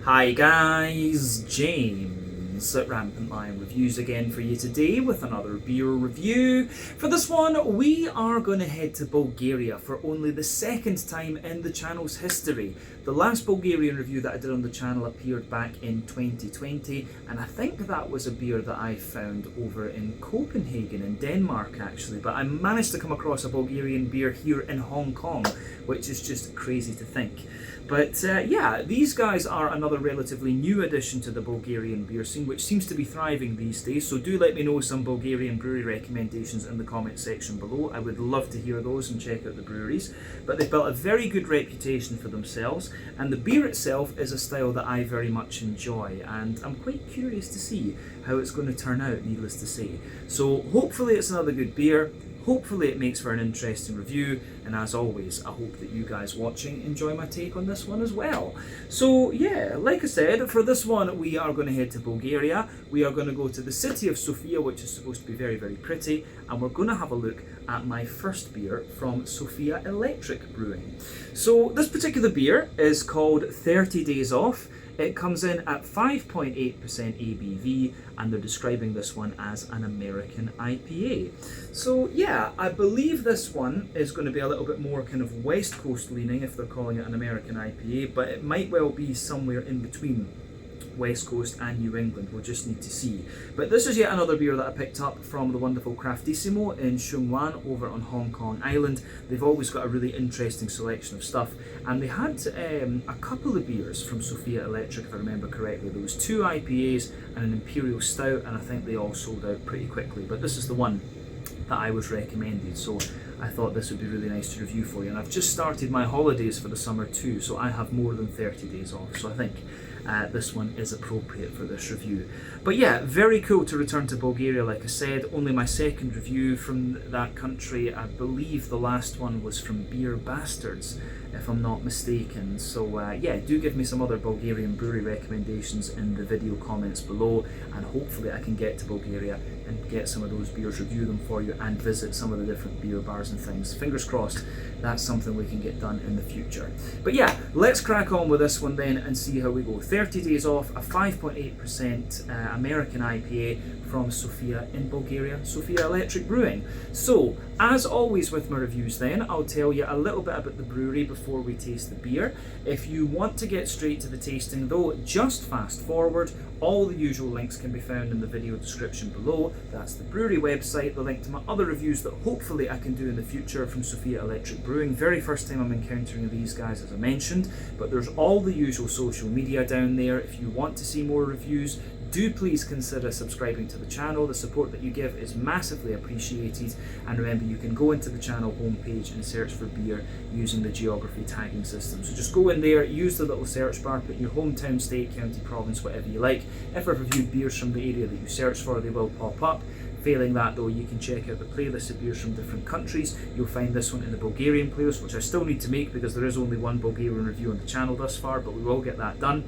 Hi guys, James at Rampant Lion Reviews again for you today with another beer review. For this one, we are going to head to Bulgaria for only the second time in the channel's history. The last Bulgarian review that I did on the channel appeared back in 2020, and I think that was a beer that I found over in Copenhagen in Denmark actually, but I managed to come across a Bulgarian beer here in Hong Kong, which is just crazy to think. But yeah, these guys are another relatively new addition to the Bulgarian beer scene, which seems to be thriving these days. So do let me know some Bulgarian brewery recommendations in the comment section below. I would love to hear those and check out the breweries. But they've built a very good reputation for themselves, and the beer itself is a style that I very much enjoy, and I'm quite curious to see how it's going to turn out, needless to say. So hopefully it's another good beer. Hopefully it makes for an interesting review, and as always, I hope that you guys watching enjoy my take on this one as well. So yeah, like I said, for this one we are going to head to Bulgaria. We are going to go to the city of Sofia, which is supposed to be very, very pretty, and we're going to have a look at my first beer from Sofia Electric Brewing. So this particular beer is called 30 Days Off. It comes in at 5.8% ABV, and they're describing this one as an American IPA. So yeah, I believe this one is going to be a little bit more kind of West Coast leaning if they're calling it an American IPA, but it might well be somewhere in between West Coast and New England. We'll just need to see. But this is yet another beer that I picked up from the wonderful Craftissimo in Sheung Wan over on Hong Kong Island. They've always got a really interesting selection of stuff, and they had a couple of beers from Sofia Electric, if I remember correctly. There was 2 IPAs and an Imperial Stout, and I think they all sold out pretty quickly, but this is the one that I was recommended, so I thought this would be really nice to review for you. And I've just started my holidays for the summer too, so I have more than 30 days off, so I think this one is appropriate for this review. But yeah, very cool to return to Bulgaria. Like I said, only my second review from that country. I believe the last one was from Beer Bastards, if I'm not mistaken. So yeah, do give me some other Bulgarian brewery recommendations in the video comments below, and hopefully I can get to Bulgaria and get some of those beers, review them for you, and visit some of the different beer bars and things. Fingers crossed that's something we can get done in the future. But yeah, let's crack on with this one then and see how we go. 30 Days Off, a 5.8% American IPA from Sofia in Bulgaria, Sofia Electric Brewing. So, as always with my reviews then, I'll tell you a little bit about the brewery before we taste the beer. If you want to get straight to the tasting though, just fast forward. All the usual links can be found in the video description below. That's the brewery website, the link to my other reviews that hopefully I can do in the future from Sofia Electric Brewing. Very first time I'm encountering these guys, as I mentioned, but there's all the usual social media down there. If you want to see more reviews, do please consider subscribing to the channel. The support that you give is massively appreciated, and remember, you can go into the channel homepage and search for beer using the geography tagging system. So just go in there, use the little search bar, put your hometown, state, county, province, whatever you like. If I've reviewed beers from the area that you search for, they will pop up. Failing that though, you can check out the playlist of beers from different countries. You'll find this one in the Bulgarian playlist, which I still need to make because there is only one Bulgarian review on the channel thus far, but we will get that done.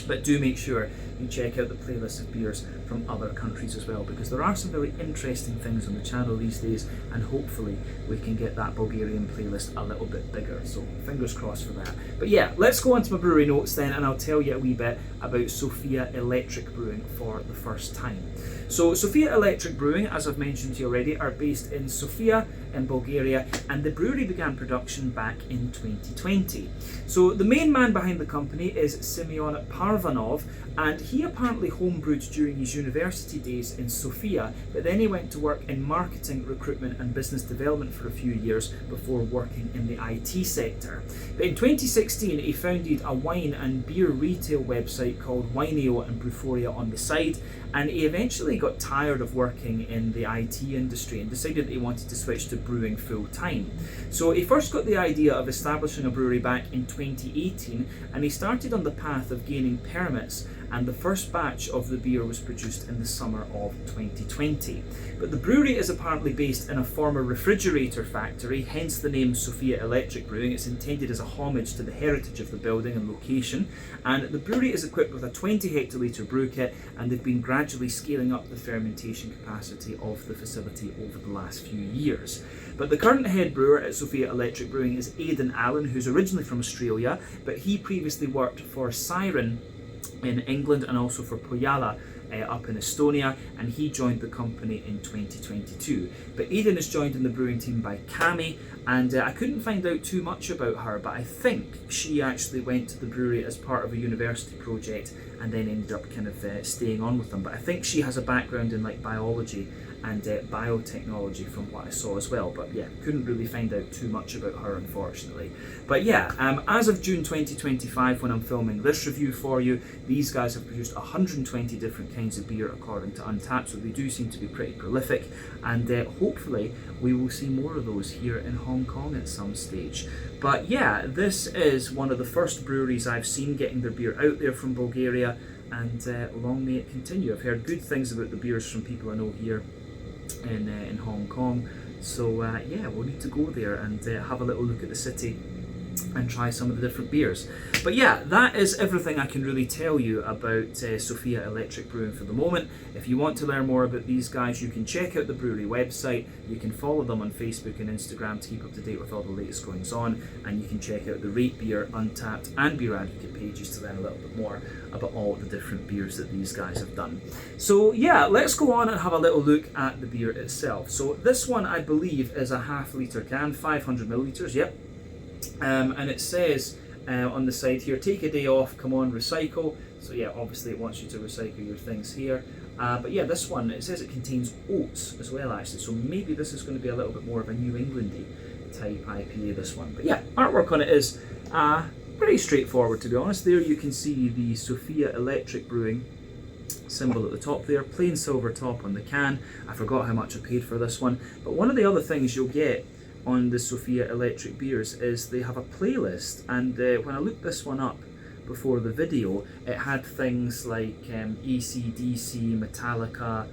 But do make sure you check out the playlist of beers from other countries as well, because there are some really interesting things on the channel these days, and hopefully we can get that Bulgarian playlist a little bit bigger, so fingers crossed for that. But yeah, let's go on to my brewery notes then, and I'll tell you a wee bit about Sofia Electric Brewing for the first time. So Sofia Electric Brewing, as I've mentioned to you already, are based in Sofia in Bulgaria, and the brewery began production back in 2020. So the main man behind the company is Simeon Parvanov, and he apparently homebrewed during his university days in Sofia, but then he went to work in marketing, recruitment and business development for a few years before working in the IT sector. But in 2016 he founded a wine and beer retail website called Wineo and Brewforia on the side, and he eventually got tired of working in the IT industry and decided that he wanted to switch to brewing full time. So he first got the idea of establishing a brewery back in 2018, and he started on the path of gaining permits, and the first batch of the beer was produced in the summer of 2020. But the brewery is apparently based in a former refrigerator factory, hence the name Sofia Electric Brewing. It's intended as a homage to the heritage of the building and location, and the brewery is equipped with a 20 hectolitre brew kit, and they've been gradually scaling up the fermentation capacity of the facility over the last few years. But the current head brewer at Sofia Electric Brewing is Aidan Allen, who's originally from Australia, but he previously worked for Siren in England, and also for Pojala up in Estonia, and he joined the company in 2022. But Eden is joined in the brewing team by Cami, and I couldn't find out too much about her, but I think she actually went to the brewery as part of a university project and then ended up kind of staying on with them. But I think she has a background in like biology and biotechnology from what I saw as well. But yeah, couldn't really find out too much about her, unfortunately. But yeah, as of June 2025, when I'm filming this review for you, these guys have produced 120 different kinds of beer according to Untappd, so they do seem to be pretty prolific, and hopefully we will see more of those here in Hong Kong at some stage. But yeah, this is one of the first breweries I've seen getting their beer out there from Bulgaria, and long may it continue. I've heard good things about the beers from people I know here in Hong Kong, so yeah, we'll need to go there and have a little look at the city and try some of the different beers. But yeah, that is everything I can really tell you about Sofia Electric Brewing for the moment. If you want to learn more about these guys, you can check out the brewery website, you can follow them on Facebook and Instagram to keep up to date with all the latest goings on, and you can check out the Rate Beer, Untappd and Beer Advocate pages to learn a little bit more about all the different beers that these guys have done. So yeah, let's go on and have a little look at the beer itself. So this one, I believe, is a half-litre can, 500 millilitres, yep. And it says on the side here, take a day off, come on, recycle. So yeah, obviously it wants you to recycle your things here. But yeah, this one, it says it contains oats as well, actually. So maybe this is going to be a little bit more of a New Englandy type IPA, this one. But yeah, artwork on it is pretty straightforward, to be honest. There you can see the Sofia Electric Brewing symbol at the top there, plain silver top on the can. I forgot how much I paid for this one. But one of the other things you'll get on the Sofia Electric beers is they have a playlist, and when I looked this one up before the video, it had things like AC/DC, Metallica,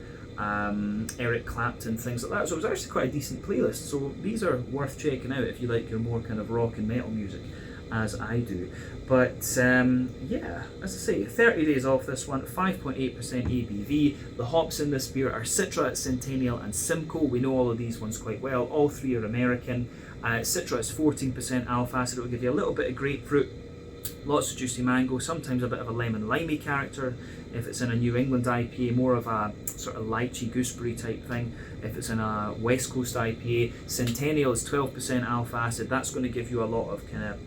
Eric Clapton, things like that. So it was actually quite a decent playlist. So these are worth checking out if you like your more kind of rock and metal music, as I do. But yeah, as I say, 30 days off this one, 5.8% ABV. The hops in this beer are Citra, Centennial and Simcoe. We know all of these ones quite well. All three are American. Citra is 14% alpha acid. It will give you a little bit of grapefruit, lots of juicy mango, sometimes a bit of a lemon limey character. If it's in a New England IPA, more of a sort of lychee gooseberry type thing. If it's in a West Coast IPA, Centennial is 12% alpha acid. That's going to give you a lot of kind of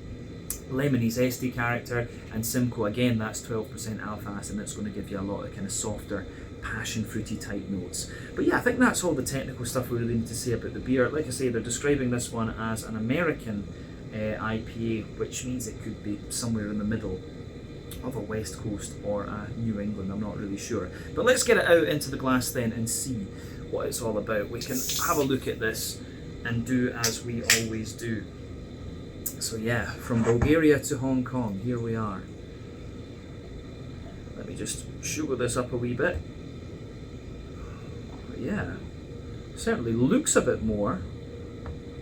lemony zesty character, and Simcoe, again, that's 12% alpha acid, and it's going to give you a lot of kind of softer passion fruity type notes. But yeah, I think that's all the technical stuff we really need to say about the beer. Like I say, they're describing this one as an American IPA, which means it could be somewhere in the middle of a West Coast or a New England, I'm not really sure. But let's get it out into the glass then and see what it's all about. We can have a look at this and do as we always do. So yeah, from Bulgaria to Hong Kong, here we are. Let me just sugar this up a wee bit. But yeah, certainly looks a bit more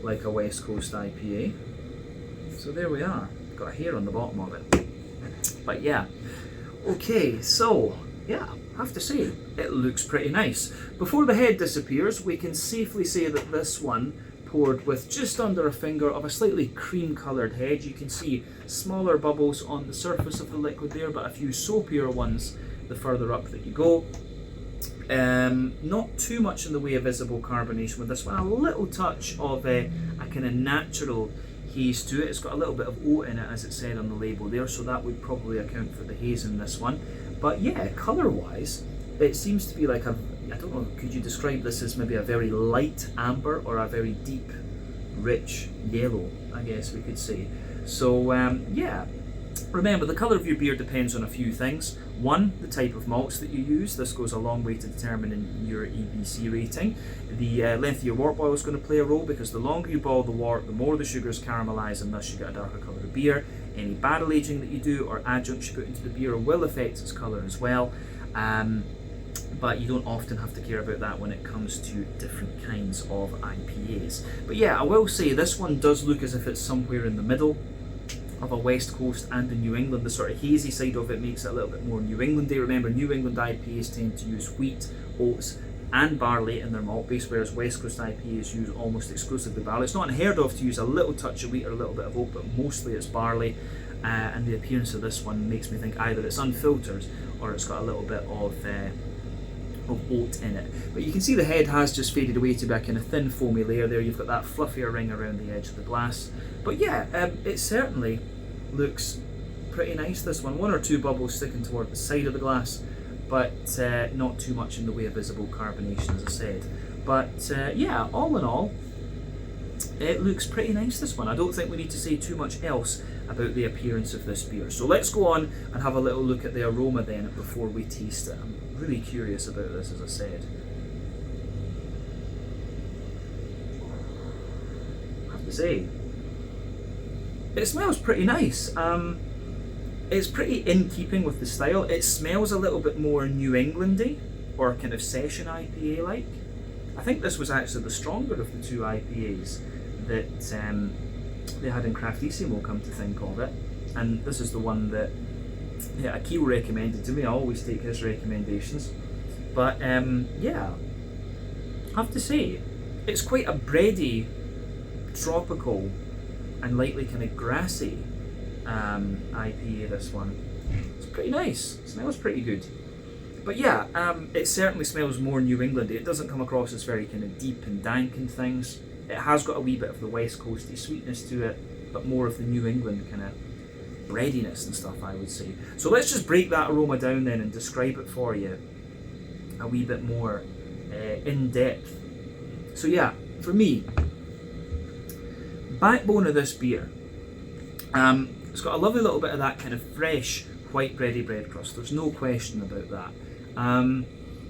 like a West Coast IPA. So there we are, got a hair on the bottom of it. But yeah, okay, so yeah, I have to say, it looks pretty nice. Before the head disappears, we can safely say that this one poured with just under a finger of a slightly cream coloured head. You can see smaller bubbles on the surface of the liquid there, but a few soapier ones the further up that you go. Not too much in the way of visible carbonation with this one, a little touch of a kind of natural haze to it. It's got a little bit of oat in it, as it said on the label there, so that would probably account for the haze in this one. But yeah, colour wise, it seems to be like a, I don't know, could you describe this as maybe a very light amber or a very deep, rich yellow, I guess we could say. So yeah, remember the colour of your beer depends on a few things. One, the type of malts that you use. This goes a long way to determining your EBC rating. The length of your wort boil is going to play a role, because the longer you boil the wort, the more the sugars caramelise, and thus you get a darker colour of beer. Any barrel aging that you do or adjuncts you put into the beer will affect its colour as well. But you don't often have to care about that when it comes to different kinds of IPAs. But yeah, I will say this one does look as if it's somewhere in the middle of a West Coast and a New England. The sort of hazy side of it makes it a little bit more New Englandy. Remember, New England IPAs tend to use wheat, oats and barley in their malt base, whereas West Coast IPAs use almost exclusively barley. It's not unheard of to use a little touch of wheat or a little bit of oat, but mostly it's barley. and the appearance of this one makes me think either it's unfiltered or it's got a little bit of oat in it. But you can see the head has just faded away to be a kind of thin foamy layer there. You've got that fluffier ring around the edge of the glass. But yeah, it certainly looks pretty nice, this one. One or two bubbles sticking toward the side of the glass, but not too much in the way of visible carbonation, as I said. But yeah, all in all, it looks pretty nice, this one. I don't think we need to say too much else about the appearance of this beer. So let's go on and have a little look at the aroma then before we taste it. I'm really curious about this, as I said. I have to say, it smells pretty nice. It's pretty in keeping with the style. It smells a little bit more New Englandy or kind of session IPA like. I think this was actually the stronger of the two IPAs that they had in Craftissimo, come to think of it. And this is the one that Akil recommended to me. I always take his recommendations. But yeah, I have to say, it's quite a bready, tropical, and lightly kind of grassy IPA, this one. It's pretty nice. It smells pretty good. But yeah, it certainly smells more New Englandy. It doesn't come across as very kind of deep and dank and things. It has got a wee bit of the West Coasty sweetness to it, but more of the New England kind of breadiness and stuff, I would say. So let's just break that aroma down then and describe it for you a wee bit more in depth. So yeah, for me, backbone of this beer, it's got a lovely little bit of that kind of fresh white bready bread crust. There's no question about that.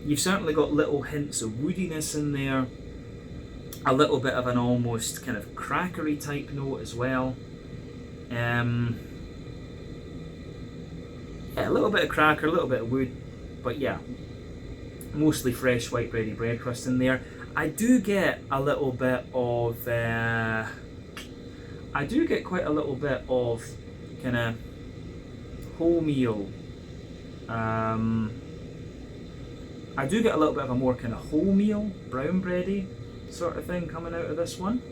You've certainly got little hints of woodiness in there, a little bit of an almost kind of crackery type note as well. Yeah, a little bit of cracker, a little bit of wood, but yeah, mostly fresh white bready bread crust in there. I do get a little bit of, I do get quite a little bit of kind of wholemeal. I do get a little bit of a more kind of wholemeal, brown bready sort of thing coming out of this one.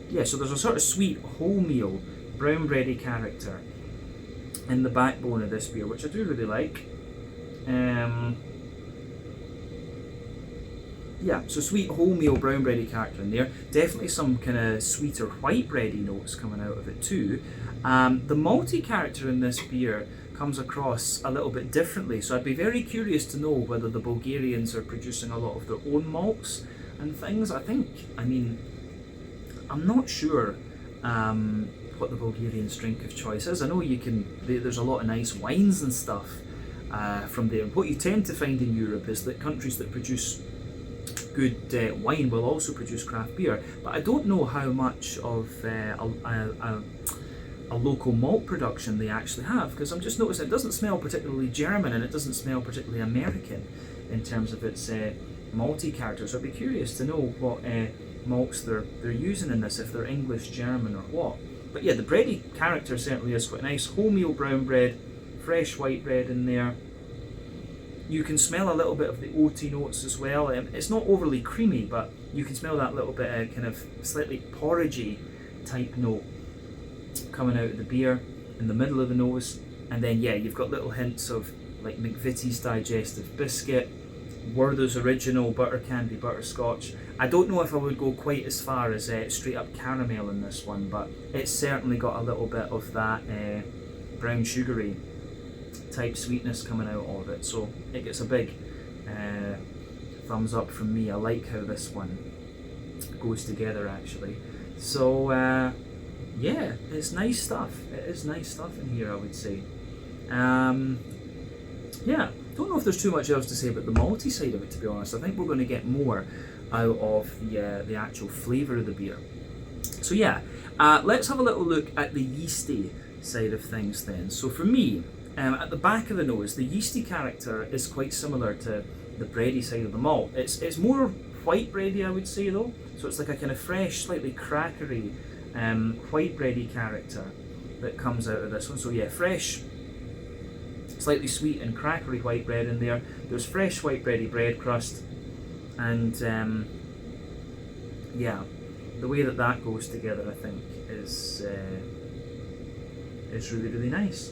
Yeah, so there's a sort of sweet wholemeal, brown bready character in the backbone of this beer, which I do really like. Yeah, so sweet wholemeal brown bready character in there. Definitely some kind of sweeter white bready notes coming out of it too. The malty character in this beer comes across a little bit differently, so I'd be very curious to know whether the Bulgarians are producing a lot of their own malts and things. I'm not sure what the Bulgarians' drink of choice is. I know there's a lot of nice wines and stuff from there. What you tend to find in Europe is that countries that produce good wine will also produce craft beer, but I don't know how much of a local malt production they actually have, because I'm just noticing it doesn't smell particularly German and it doesn't smell particularly American in terms of its malty character. So I'd be curious to know what malts they're using in this, if they're English, German or what. But yeah, the bready character certainly is quite nice. Wholemeal brown bread, fresh white bread in there. You can smell a little bit of the oaty notes as well. It's not overly creamy, but you can smell that little bit of kind of slightly porridgey type note coming out of the beer in the middle of the nose. And then yeah, you've got little hints of like McVitie's Digestive Biscuit, Werther's Original Butter Candy Butterscotch. I don't know if I would go quite as far as straight up caramel in this one, but it's certainly got a little bit of that brown sugary type sweetness coming out of it, so it gets a big thumbs up from me. I like how this one goes together actually. So yeah, it's nice stuff. It is nice stuff in here, I would say. Yeah, don't know if there's too much else to say about the malty side of it, to be honest. I think we're going to get more out of the actual flavour of the beer. So yeah, let's have a little look at the yeasty side of things then. So for me, at the back of the nose, the yeasty character is quite similar to the bready side of the malt. It's more white bready, I would say, though. So it's like a kind of fresh, slightly crackery white bready character that comes out of this one. So yeah, fresh, slightly sweet and crackery white bread in there. There's fresh white bready bread crust, and yeah, the way that that goes together, I think, is really, really nice.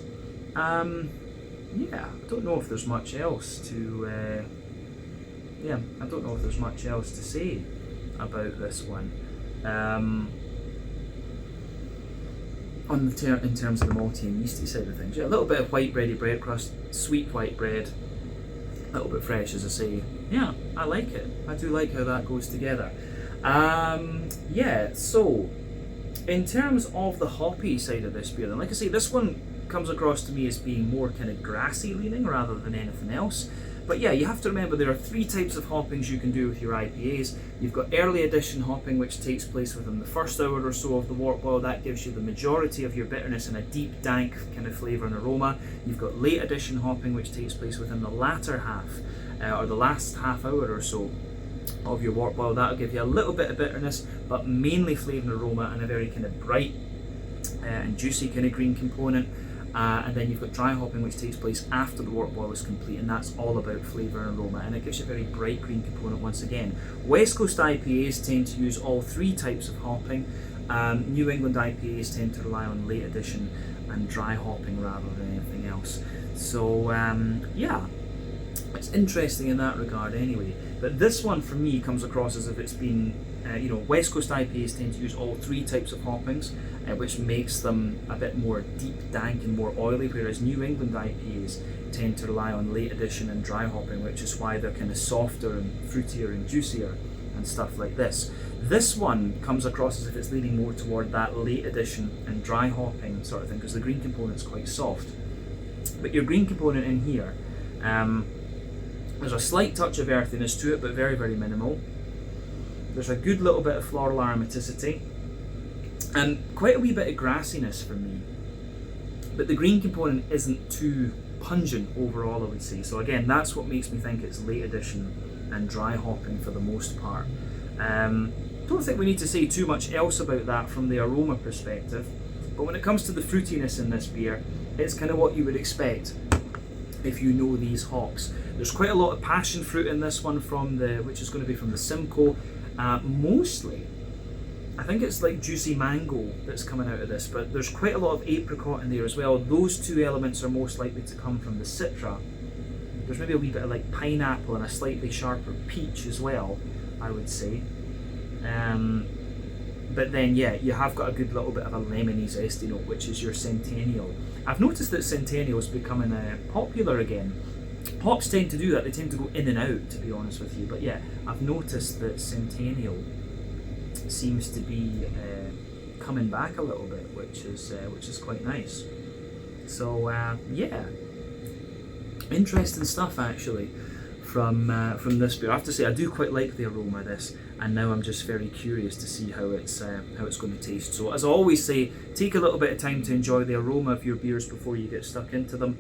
Yeah, I don't know if there's much else to say about this one. In terms of the malty and yeasty side of things, yeah, a little bit of white bready bread crust, sweet white bread, a little bit fresh, as I say. Yeah, I like it. I do like how that goes together. Yeah, so in terms of the hoppy side of this beer, then, like I say, this one comes across to me as being more kind of grassy leaning rather than anything else. But yeah, you have to remember there are three types of hoppings you can do with your IPAs. You've got early addition hopping, which takes place within the first hour or so of the wort boil. That gives you the majority of your bitterness and a deep, dank kind of flavour and aroma. You've got late addition hopping, which takes place within the latter half, or the last half hour or so of your wort boil. That'll give you a little bit of bitterness, but mainly flavour and aroma, and a very kind of bright and juicy kind of green component. And then you've got dry hopping, which takes place after the wort boil is complete, and that's all about flavour and aroma, and it gives you a very bright green component once again. West Coast IPAs tend to use all three types of hopping. New England IPAs tend to rely on late addition and dry hopping rather than anything else. So yeah, it's interesting in that regard anyway. But this one for me comes across as if it's been, West Coast IPAs tend to use all three types of hoppings, which makes them a bit more deep, dank and more oily, whereas New England IPAs tend to rely on late addition and dry hopping, which is why they're kind of softer and fruitier and juicier and stuff like this. This one comes across as if it's leaning more toward that late addition and dry hopping sort of thing, because the green component's quite soft. But your green component in here, there's a slight touch of earthiness to it, but very, very minimal. There's a good little bit of floral aromaticity, and quite a wee bit of grassiness for me. But the green component isn't too pungent overall, I would say. So again, that's what makes me think it's late addition and dry hopping for the most part. Don't think we need to say too much else about that from the aroma perspective, but when it comes to the fruitiness in this beer, it's kind of what you would expect if you know these hops. There's quite a lot of passion fruit in this one, which is going to be from the Simcoe. Mostly, I think it's like juicy mango that's coming out of this, but there's quite a lot of apricot in there as well. Those two elements are most likely to come from the Citra. There's maybe a wee bit of like pineapple and a slightly sharper peach as well, I would say. But then, yeah, you have got a good little bit of a lemony zesty note, which is your Centennial. I've noticed that Centennial is becoming popular again. Hops tend to do that, they tend to go in and out, to be honest with you. But yeah, I've noticed that Centennial seems to be coming back a little bit, which is quite nice. So yeah, interesting stuff actually from this beer. I have to say I do quite like the aroma of this, and now I'm just very curious to see how it's going to taste. So as I always say, take a little bit of time to enjoy the aroma of your beers before you get stuck into them.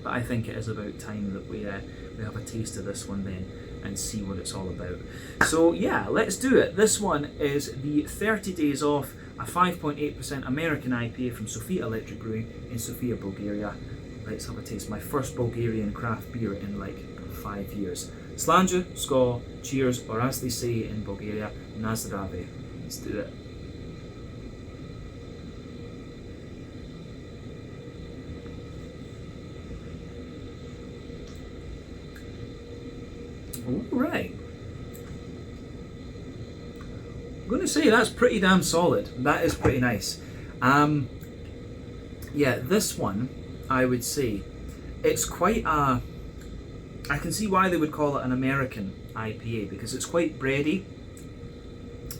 But I think it is about time that we have a taste of this one then and see what it's all about. So yeah, let's do it. This one is the 30 Days Off, a 5.8% American IPA from Sofia Electric Brewing in Sofia, Bulgaria. Let's have a taste. My first Bulgarian craft beer in like 5 years. Slanja, Skol, cheers, or as they say in Bulgaria, na zdrave. Let's do it. Alright. I'm going to say that's pretty damn solid. That is pretty nice. Yeah, this one, I would say, it's quite a... I can see why they would call it an American IPA, because it's quite bready.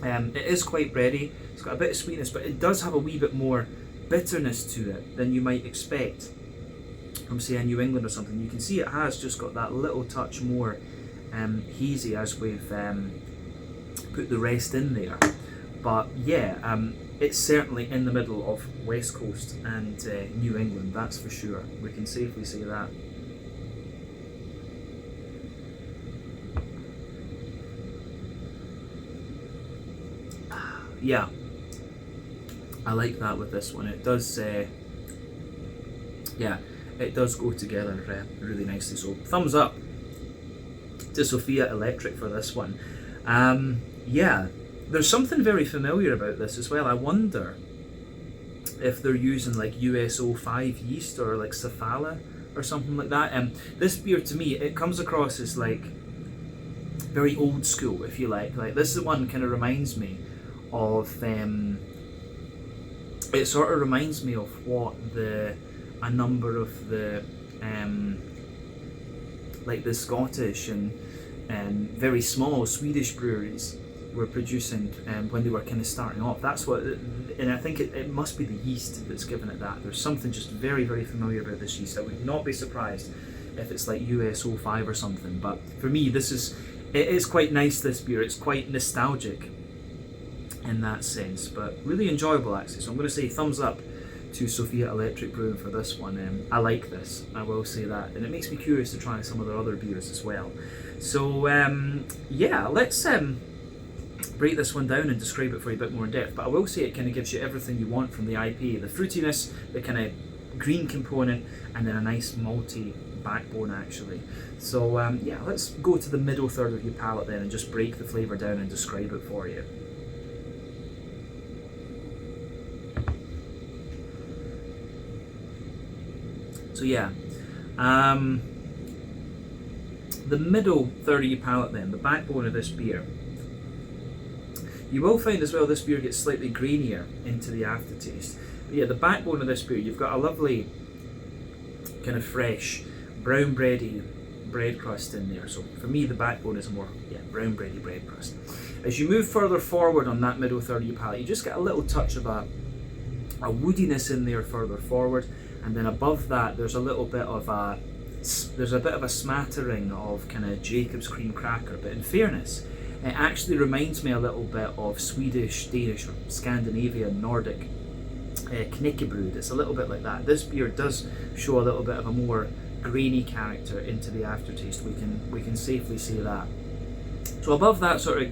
It is quite bready. It's got a bit of sweetness, but it does have a wee bit more bitterness to it than you might expect from, say, a New England or something. You can see it has just got that little touch more hazy as we've put the rest in there. But yeah, it's certainly in the middle of West Coast and New England, that's for sure. We can safely say that. Yeah, I like that with this one. It does, yeah, it does go together really nicely. So thumbs up to Sofia Electric for this one. Yeah, There's something very familiar about this as well. I wonder if they're using like US-05 yeast or like Cephala or something like that. This beer to me, it comes across as like very old school, if you like. Like this one kind of reminds me of it sort of reminds me of what a number of the like the Scottish and very small Swedish breweries were producing when they were kind of starting off. That's what, and I think it must be the yeast that's given it that. There's something just very, very familiar about this yeast. I would not be surprised if it's like US-05 or something. But for me, it is quite nice, this beer. It's quite nostalgic in that sense, but really enjoyable actually. So I'm going to say thumbs up to Sofia Electric Brewing for this one. I like this, I will say that, and it makes me curious to try some of their other beers as well. So yeah, let's break this one down and describe it for you a bit more in depth. But I will say it kind of gives you everything you want from the IPA: the fruitiness, the kind of green component, and then a nice malty backbone actually. So yeah, let's go to the middle third of your palate then and just break the flavour down and describe it for you. So yeah, the middle third of your palate then, the backbone of this beer. You will find as well this beer gets slightly grainier into the aftertaste. But yeah, the backbone of this beer, you've got a lovely kind of fresh brown bready bread crust in there. So for me, the backbone is a more brown bready bread crust. As you move further forward on that middle third of your palate, you just get a little touch of a woodiness in there further forward. And then above that, there's a bit of a smattering of kind of Jacob's cream cracker. But in fairness, it actually reminds me a little bit of Swedish, Danish, or Scandinavian, Nordic knäckebröd. It's a little bit like that. This beer does show a little bit of a more grainy character into the aftertaste. We can safely say that. So above that sort of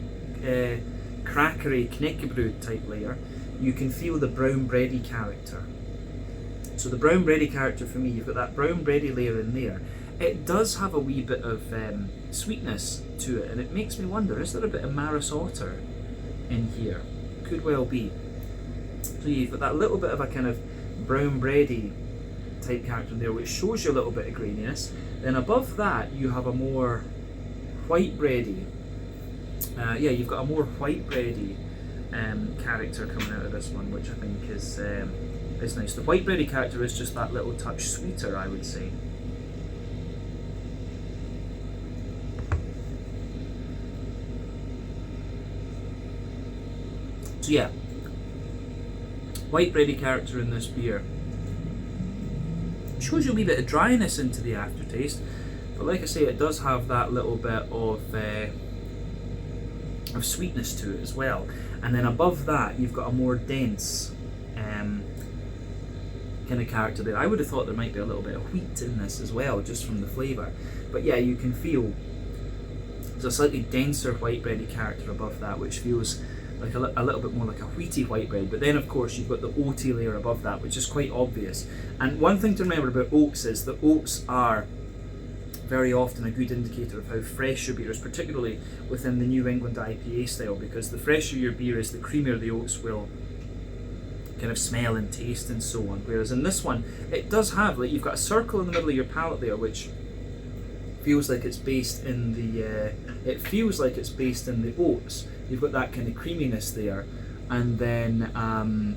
crackery knäckebröd type layer, you can feel the brown bready character. So the brown bready character for me, you've got that brown bready layer in there. It does have a wee bit of sweetness to it, and it makes me wonder, is there a bit of Maris Otter in here? Could well be. So you've got that little bit of a kind of brown bready type character in there, which shows you a little bit of graininess. Then above that, you have a more white bready. Yeah, you've got a more white bready character coming out of this one, which I think is nice. The white bready character is just that little touch sweeter, I would say. So yeah, white bready character in this beer. Shows you a wee bit of dryness into the aftertaste, but like I say, it does have that little bit of sweetness to it as well. And then above that, you've got a more dense kind of character there. I would have thought there might be a little bit of wheat in this as well, just from the flavour. But yeah, you can feel there's a slightly denser white bready character above that, which feels like a little bit more like a wheaty white bread. But then of course you've got the oaty layer above that, which is quite obvious. And one thing to remember about oats is that oats are very often a good indicator of how fresh your beer is, particularly within the New England IPA style, because the fresher your beer is, the creamier the oats will kind of smell and taste and so on. Whereas in this one, it does have, like, you've got a circle in the middle of your palate there, which feels like it's based in the oats. You've got that kind of creaminess there, and then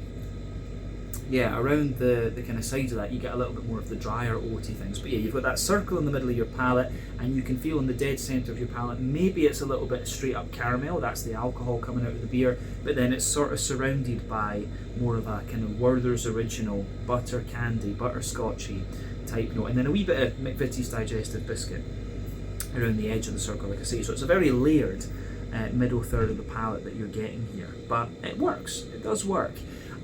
yeah, around the kind of sides of that, you get a little bit more of the drier oaty things. But yeah, you've got that circle in the middle of your palate, and you can feel in the dead centre of your palate, maybe it's a little bit straight up caramel, that's the alcohol coming out of the beer, but then it's sort of surrounded by more of a kind of Werther's Original, butter candy, butterscotchy type note, and then a wee bit of McVitie's Digestive Biscuit around the edge of the circle, like I say. So it's a very layered middle third of the palate that you're getting here, but it works, it does work.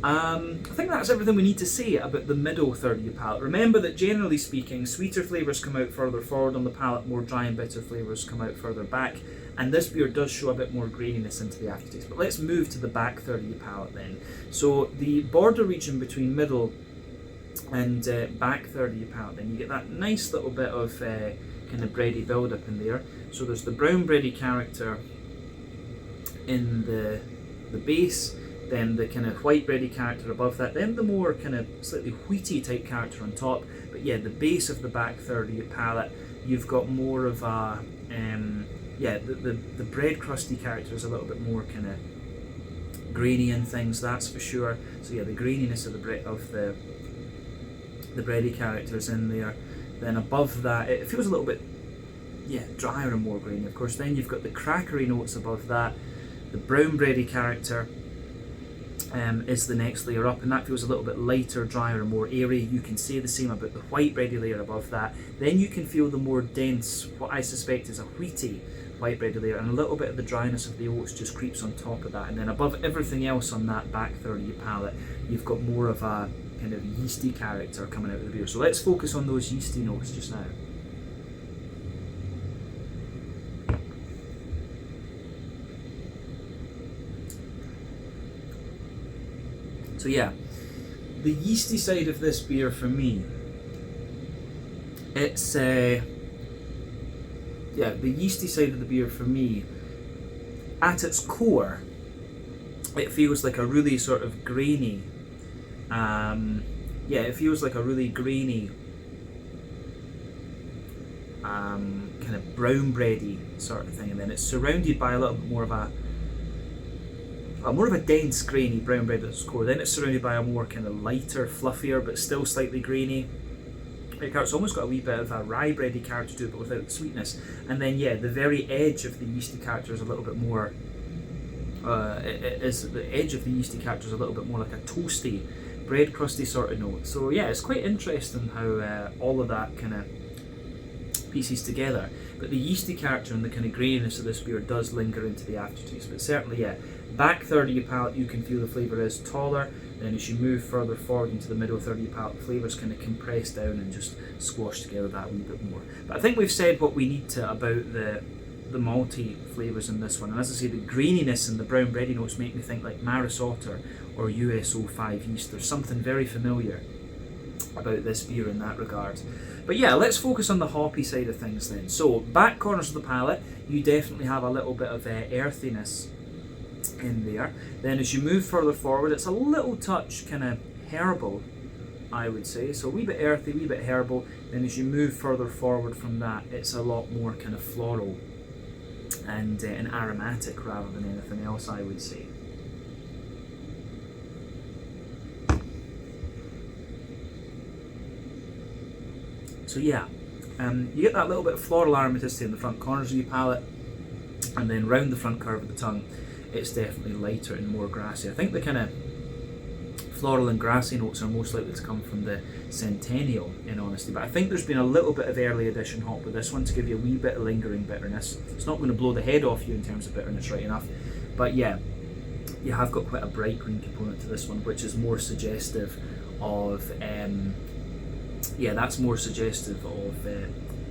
I think that's everything we need to say about the middle third of your palate. Remember that generally speaking, sweeter flavours come out further forward on the palate, more dry and bitter flavours come out further back, and this beer does show a bit more graininess into the aftertaste. But let's move to the back third of your palate then. So the border region between middle and back third of your palate, then you get that nice little bit of kind of bready build up in there. So there's the brown bready character in the the base, then the kind of white bready character above that, then the more kind of slightly wheaty type character on top. But yeah, the base of the back third of your palate, you've got more of a the bread crusty character is a little bit more kind of grainy and things, that's for sure. So yeah, the graininess of the bready characters in there. Then above that, it feels a little bit drier and more grainy, of course. Then you've got the crackery notes above that. The brown bready character is the next layer up, and that feels a little bit lighter, drier and more airy. You can say the same about the white bready layer above that. Then you can feel the more dense, what I suspect is a wheaty white bready layer, and a little bit of the dryness of the oats just creeps on top of that. And then above everything else on that back third of your palate, you've got more of a kind of yeasty character coming out of the beer. So let's focus on those yeasty notes just now. So yeah, the yeasty side of this beer for me, it's the yeasty side of the beer for me, at its core, it feels like a really sort of grainy, it feels like a really grainy, kind of brown bready sort of thing, and then it's surrounded by a little bit more of a dense grainy brown bread at its core. Then it's surrounded by a more kind of lighter, fluffier, but still slightly grainy. It's almost got a wee bit of a rye bready character to it, but without the sweetness. And then the very edge of the yeasty character is a little bit more. The edge of the yeasty character is a little bit more like a toasty, bread crusty sort of note. So yeah, it's quite interesting how all of that kind of pieces together. But the yeasty character and the kind of graininess of this beer does linger into the aftertaste. But certainly, back third of your palate, you can feel the flavour is taller. Then as you move further forward into the middle third of your palate, the flavour's kind of compressed down and just squashed together that wee bit more. But I think we've said what we need to about the malty flavours in this one. And as I say, the graininess and the brown bready notes make me think like Maris Otter or US-05 yeast. There's something very familiar about this beer in that regard. But yeah, let's focus on the hoppy side of things then. So back corners of the palate, you definitely have a little bit of earthiness in there. Then as you move further forward, it's a little touch kind of herbal, I would say. So a wee bit earthy, a wee bit herbal. Then as you move further forward from that, it's a lot more kind of floral and aromatic rather than anything else, I would say. So yeah, you get that little bit of floral aromaticity in the front corners of your palate, and then round the front curve of the tongue, it's definitely lighter and more grassy. I think the kind of floral and grassy notes are most likely to come from the Centennial, in honesty, but I think there's been a little bit of early edition hop with this one to give you a wee bit of lingering bitterness. It's not going to blow the head off you in terms of bitterness, right enough, but yeah, you have got quite a bright green component to this one, which is more suggestive of that's more suggestive of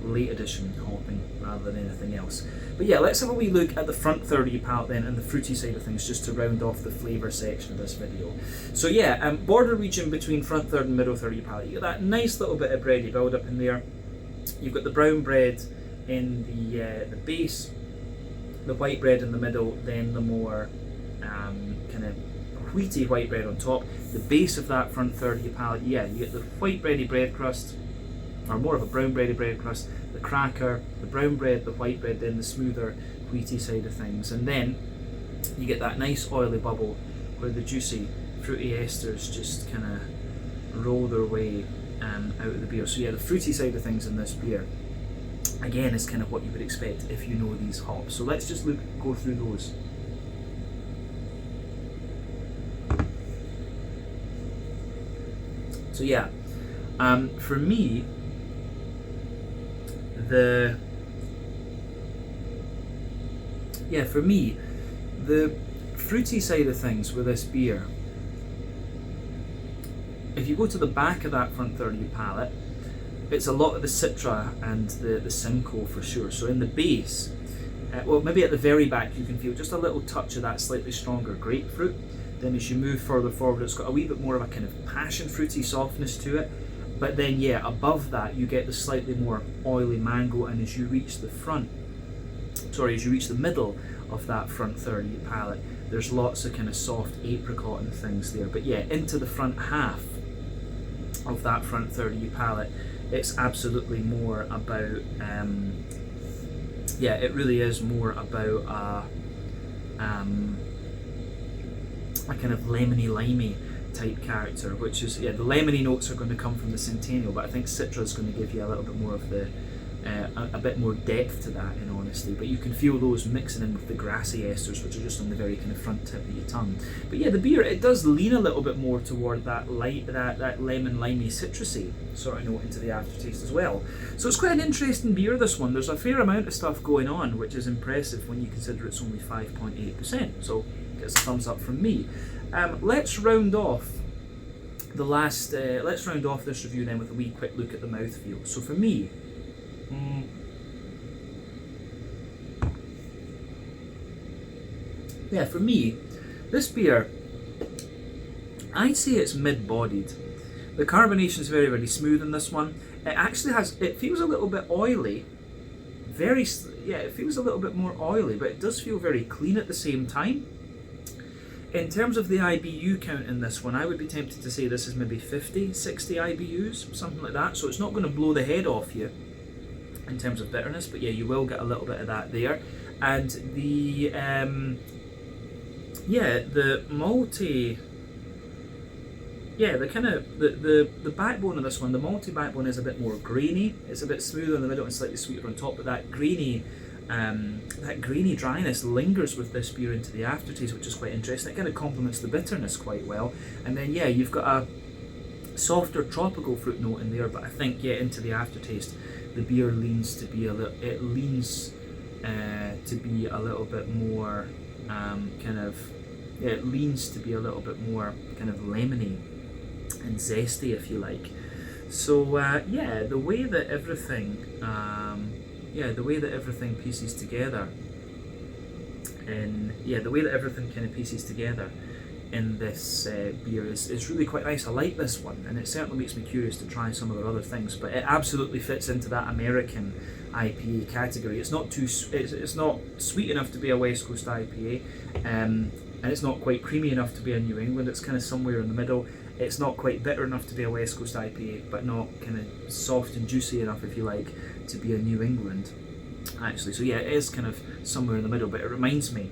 late edition hopping rather than anything else. But yeah, let's have a wee look at the front third of your palate then and the fruity side of things, just to round off the flavour section of this video. So yeah, border region between front third and middle third of your palate, you get that nice little bit of bready build up in there. You've got the brown bread in the base, the white bread in the middle, then the more kind of wheaty white bread on top. The base of that front third of your palate, you get the white bready bread crust, or more of a brown bready bread crust, the cracker, the brown bread, the white bread, then the smoother wheaty side of things. And then you get that nice oily bubble where the juicy fruity esters just kind of roll their way out of the beer. So yeah, the fruity side of things in this beer, again, is kind of what you would expect if you know these hops. So let's just go through those. So yeah, for me, the fruity side of things with this beer, if you go to the back of that front third of your palate, it's a lot of the Citra and the Simcoe for sure. So in the base, maybe at the very back, you can feel just a little touch of that slightly stronger grapefruit. Then as you move further forward, it's got a wee bit more of a kind of passion fruity softness to it. But then above that, you get the slightly more oily mango, and as you reach the middle of that front third of your palate, There's lots of kind of soft apricot and things there. But yeah, into the front half of that front third of your palate, it's absolutely more about, yeah, it really is more about a kind of lemony limey type character, which is, yeah, the lemony notes are going to come from the Centennial, but I think Citra is going to give you a little bit more of the a bit more depth to that, in honesty. But you can feel those mixing in with the grassy esters, which are just on the very kind of front tip of your tongue. But yeah, the beer, it does lean a little bit more toward that light, that lemon limey citrusy sort of note into the aftertaste as well. So it's quite an interesting beer, this one. There's a fair amount of stuff going on, which is impressive when you consider it's only 5.8%. So gets a thumbs up from me. Let's round off the last. Let's round off this review then with a wee quick look at the mouthfeel. So for me, yeah, for me, this beer, I'd say it's mid-bodied. The carbonation is very, very smooth in this one. It actually has. It feels a little bit oily. It feels a little bit more oily, but it does feel very clean at the same time. In terms of the IBU count in this one, I would be tempted to say this is maybe 50, 60 IBUs, something like that. So it's not going to blow the head off you in terms of bitterness, but yeah, you will get a little bit of that there. And the the malty, yeah, the kind of the backbone of this one, the malty backbone is a bit more grainy. It's a bit smoother in the middle and slightly sweeter on top, but that grainy dryness lingers with this beer into the aftertaste, which is quite interesting. It kind of complements the bitterness quite well. And then yeah, you've got a softer tropical fruit note in there, but I think yeah, into the aftertaste, the beer leans to be a little. It leans to be a little bit more it leans to be a little bit more kind of lemony and zesty, if you like. So yeah, the way that everything pieces together, kind of pieces together in this beer is really quite nice. I like this one, and it certainly makes me curious to try some of their other things. But it absolutely fits into that American IPA category. It's not it's not sweet enough to be a West Coast IPA, and it's not quite creamy enough to be a New England. It's kind of somewhere in the middle. It's not quite bitter enough to be a West Coast IPA, but not kind of soft and juicy enough, if you like, to be a New England, actually. So yeah, it is kind of somewhere in the middle, but it reminds me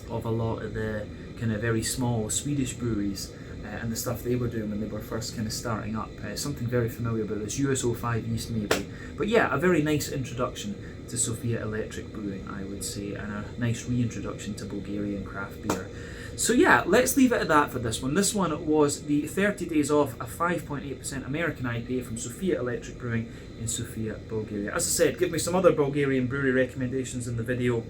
of a lot of the kind of very small Swedish breweries and the stuff they were doing when they were first kind of starting up. Something very familiar about this, USO5 East maybe. But yeah, a very nice introduction to Sofia Electric Brewing, I would say, and a nice reintroduction to Bulgarian craft beer. So yeah, let's leave it at that for this one. This one was the 30 Days Off, a 5.8% American IPA from Sofia Electric Brewing in Sofia, Bulgaria. As I said, give me some other Bulgarian brewery recommendations in the video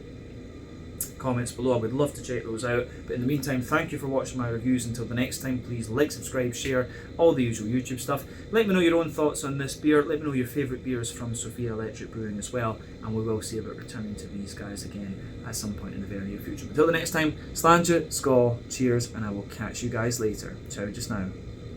comments below. I would love to check those out. But in the meantime, thank you for watching my reviews. Until the next time, please like, subscribe, share, all the usual YouTube stuff. Let me know your own thoughts on this beer. Let me know your favourite beers from Sofia Electric Brewing as well. And we will see about returning to these guys again at some point in the very near future. Until the next time, slàinte, skål, cheers, and I will catch you guys later. Ciao just now.